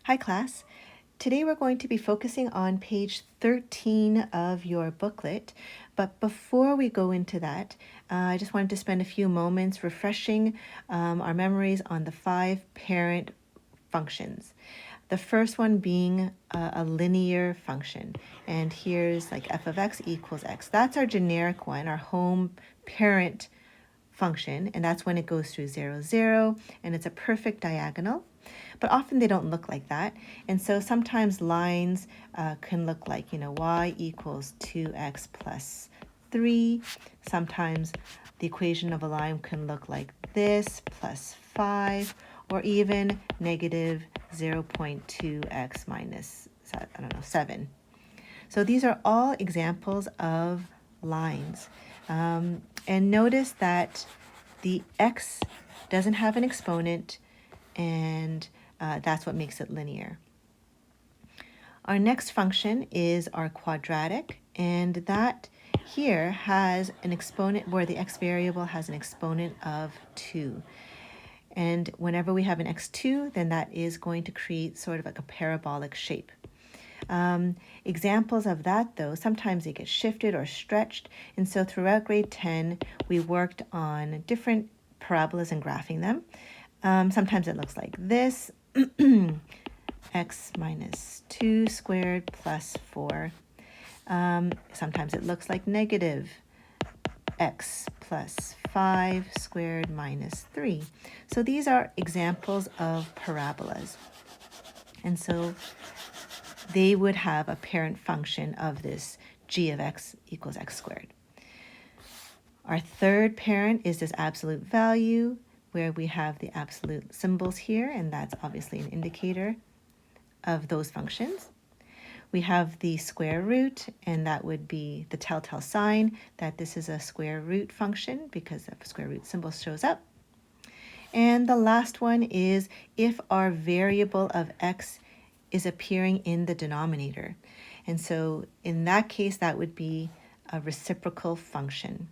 Hi class. Today we're going to be focusing on page 13 of your booklet. But before we go into that, I just wanted to spend a few moments refreshing our memories on the 5 parent functions. The first one being a linear function. And here's like f of x equals x. That's our generic one, our home parent function, and that's when it goes through 0, 0, and it's a perfect diagonal. But often they don't look like that, and so sometimes lines can look like, y equals 2x plus 3. Sometimes the equation of a line can look like this, plus 5, or even negative 0.2x minus, 7. So these are all examples of lines. And notice that the x doesn't have an exponent, and that's what makes it linear. Our next function is our quadratic, and that here has an exponent where the x variable has an exponent of 2. And whenever we have an x2, then that is going to create sort of like a parabolic shape. Examples of that, though, sometimes they get shifted or stretched. And so throughout grade 10, we worked on different parabolas and graphing them. Sometimes it looks like this, x minus 2 squared plus 4. Sometimes it looks like negative x plus 5 squared minus 3. So these are examples of parabolas. And so they would have a parent function of this g of x equals x squared. Our third parent is this absolute value, where we have the absolute symbols here, and that's obviously an indicator of those functions. We have the square root, and that would be the telltale sign that this is a square root function because the square root symbol shows up. And the last one is if our variable of x is appearing in the denominator. And so in that case, that would be a reciprocal function.